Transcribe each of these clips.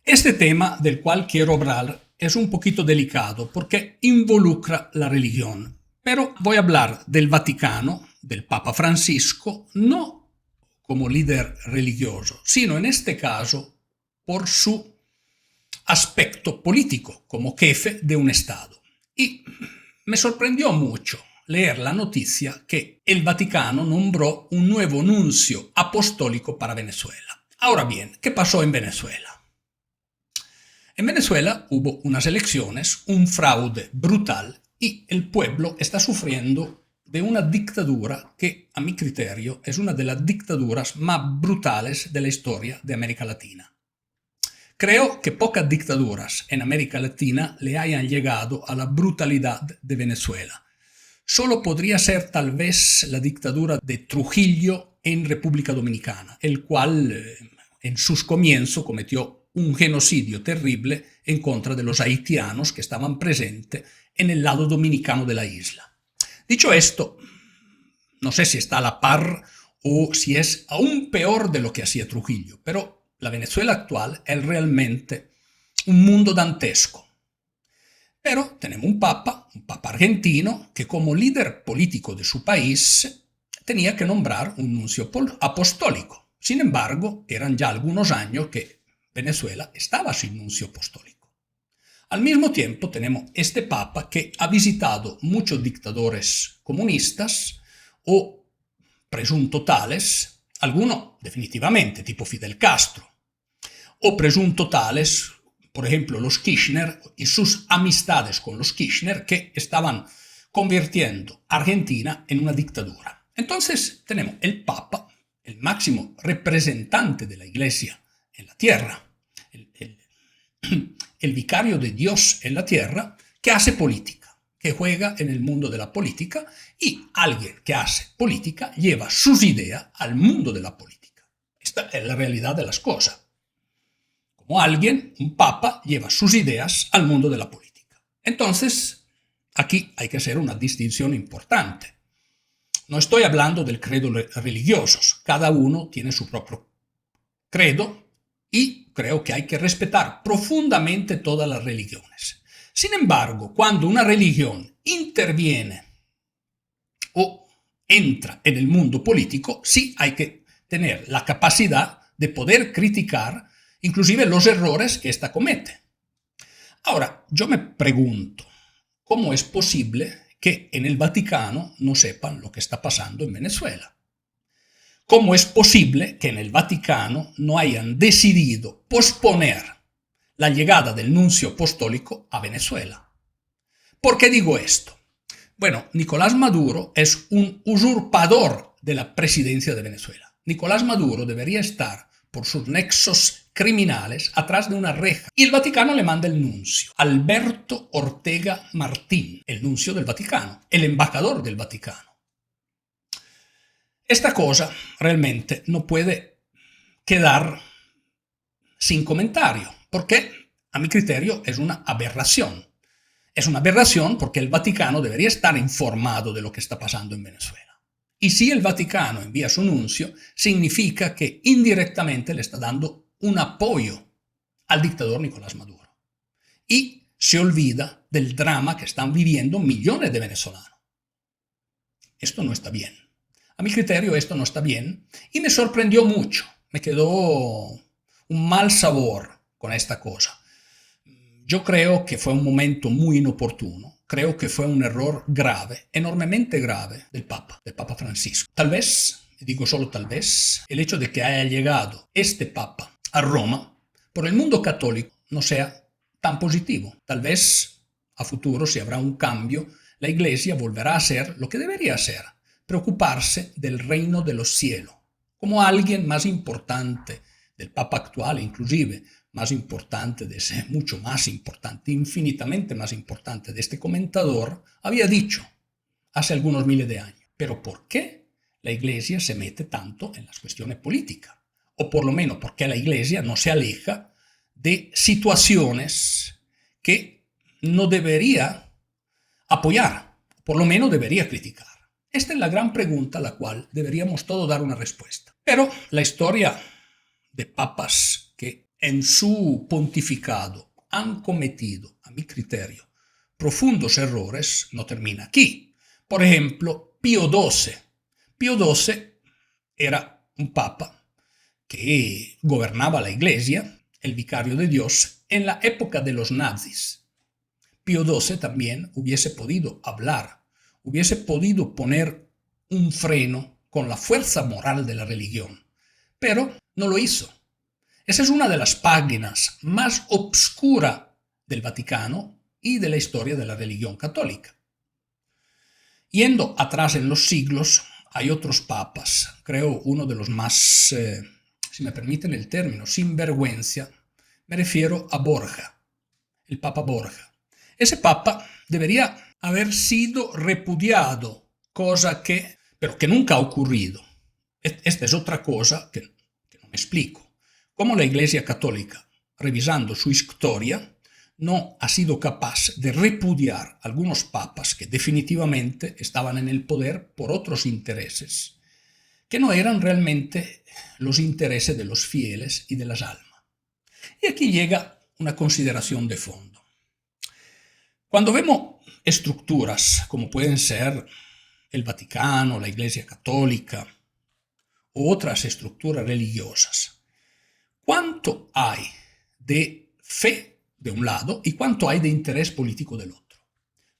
Este tema del cual quiero hablar es un poquito delicado porque involucra la religión, pero voy a hablar del Vaticano, del Papa Francisco, no como líder religioso, sino en este caso por su aspecto político, como jefe de un Estado. Y me sorprendió mucho leer la noticia que el Vaticano nombró un nuevo nuncio apostólico para Venezuela. Ahora bien, ¿qué pasó en Venezuela? En Venezuela hubo unas elecciones, un fraude brutal y el pueblo está sufriendo de una dictadura que, a mi criterio, es una de las dictaduras más brutales de la historia de América Latina. Creo que pocas dictaduras en América Latina le hayan llegado a la brutalidad de Venezuela. Solo podría ser tal vez la dictadura de Trujillo en República Dominicana, el cual en sus comienzos cometió un genocidio terrible en contra de los haitianos que estaban presentes en el lado dominicano de la isla. Dicho esto, no sé si está a la par o si es aún peor de lo que hacía Trujillo, pero la Venezuela actual es realmente un mundo dantesco. Pero tenemos un papa argentino, que como líder político de su país tenía que nombrar un nuncio apostólico. Sin embargo, eran ya algunos años que Venezuela estaba sin nuncio apostólico. Al mismo tiempo tenemos este papa que ha visitado muchos dictadores comunistas o presunto tales, algunos definitivamente, tipo Fidel Castro, o presunto tales, por ejemplo, los Kirchner y sus amistades con los Kirchner que estaban convirtiendo a Argentina en una dictadura. Entonces tenemos el papa, el máximo representante de la Iglesia en la tierra, el vicario de Dios en la tierra, que hace política, que juega en el mundo de la política, y alguien que hace política lleva sus ideas al mundo de la política. Esta es la realidad de las cosas. Como alguien, un papa, lleva sus ideas al mundo de la política. Entonces, aquí hay que hacer una distinción importante. No estoy hablando del credo religiosos. Cada uno tiene su propio credo y creo que hay que respetar profundamente todas las religiones. Sin embargo, cuando una religión interviene o entra en el mundo político, sí hay que tener la capacidad de poder criticar inclusive los errores que ésta comete. Ahora, yo me pregunto, ¿cómo es posible que en el Vaticano no sepan lo que está pasando en Venezuela? ¿Cómo es posible que en el Vaticano no hayan decidido posponer la llegada del nuncio apostólico a Venezuela? ¿Por qué digo esto? Bueno, Nicolás Maduro es un usurpador de la presidencia de Venezuela. Nicolás Maduro debería estar por sus nexos criminales atrás de una reja. Y el Vaticano le manda el nuncio, Alberto Ortega Martín, el nuncio del Vaticano, el embajador del Vaticano. Esta cosa realmente no puede quedar sin comentario, porque a mi criterio es una aberración. Es una aberración porque el Vaticano debería estar informado de lo que está pasando en Venezuela. Y si el Vaticano envía su nuncio, significa que indirectamente le está dando un apoyo al dictador Nicolás Maduro. Y se olvida del drama que están viviendo millones de venezolanos. Esto no está bien. A mi criterio esto no está bien y me sorprendió mucho. Me quedó un mal sabor con esta cosa. Yo creo que fue un momento muy inoportuno. Creo que fue un error grave, enormemente grave del Papa Francisco. Tal vez, digo solo tal vez, el hecho de que haya llegado este Papa a Roma por el mundo católico no sea tan positivo. Tal vez a futuro, si habrá un cambio, la Iglesia volverá a hacer lo que debería hacer, preocuparse del reino de los cielos, como alguien más importante del Papa actual, inclusive más importante de ese, mucho más importante, infinitamente más importante de este comentador, había dicho hace algunos miles de años. Pero ¿por qué la Iglesia se mete tanto en las cuestiones políticas? O por lo menos, ¿por qué la Iglesia no se aleja de situaciones que no debería apoyar? Por lo menos debería criticar. Esta es la gran pregunta a la cual deberíamos todos dar una respuesta. Pero la historia de papas que en su pontificado han cometido, a mi criterio, profundos errores, no termina aquí. Por ejemplo, Pío XII. Pío XII era un papa que gobernaba la Iglesia, el vicario de Dios, en la época de los nazis. Pío XII también hubiese podido hablar, hubiese podido poner un freno con la fuerza moral de la religión, pero no lo hizo. Esa es una de las páginas más obscuras del Vaticano y de la historia de la religión católica. Yendo atrás en los siglos, hay otros papas. Creo uno de los más, si me permiten el término, sinvergüenza. Me refiero a Borja, el Papa Borja. Ese papa debería haber sido repudiado, pero que nunca ha ocurrido. Esta es otra cosa que no me explico. Cómo la Iglesia Católica, revisando su historia, no ha sido capaz de repudiar algunos papas que definitivamente estaban en el poder por otros intereses, que no eran realmente los intereses de los fieles y de las almas. Y aquí llega una consideración de fondo. Cuando vemos estructuras como pueden ser el Vaticano, la Iglesia Católica u otras estructuras religiosas, ¿cuánto hay de fe de un lado y cuánto hay de interés político del otro?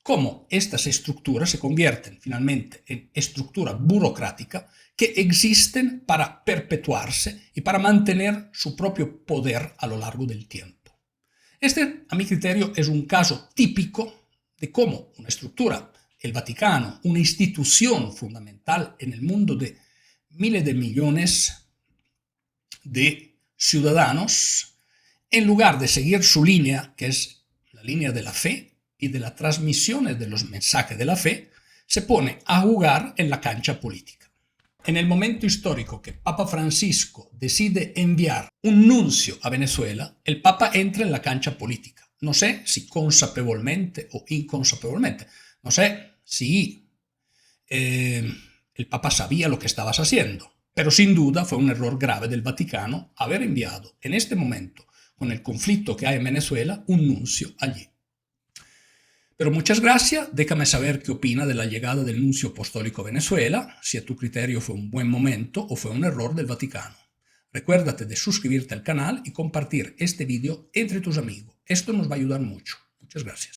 Cómo estas estructuras se convierten finalmente en estructuras burocráticas que existen para perpetuarse y para mantener su propio poder a lo largo del tiempo. Este, a mi criterio, es un caso típico de cómo una estructura, el Vaticano, una institución fundamental en el mundo de miles de millones de ciudadanos, en lugar de seguir su línea, que es la línea de la fe y de las transmisiones de los mensajes de la fe, se pone a jugar en la cancha política. En el momento histórico que Papa Francisco decide enviar un nuncio a Venezuela, el Papa entra en la cancha política. No sé si consapevolmente o inconsapevolmente. No sé si el Papa sabía lo que estabas haciendo. Pero sin duda fue un error grave del Vaticano haber enviado en este momento, con el conflicto que hay en Venezuela, un nuncio allí. Pero muchas gracias, déjame saber qué opina de la llegada del nuncio apostólico a Venezuela, si a tu criterio fue un buen momento o fue un error del Vaticano. Recuérdate de suscribirte al canal y compartir este vídeo entre tus amigos. Esto nos va a ayudar mucho. Muchas gracias.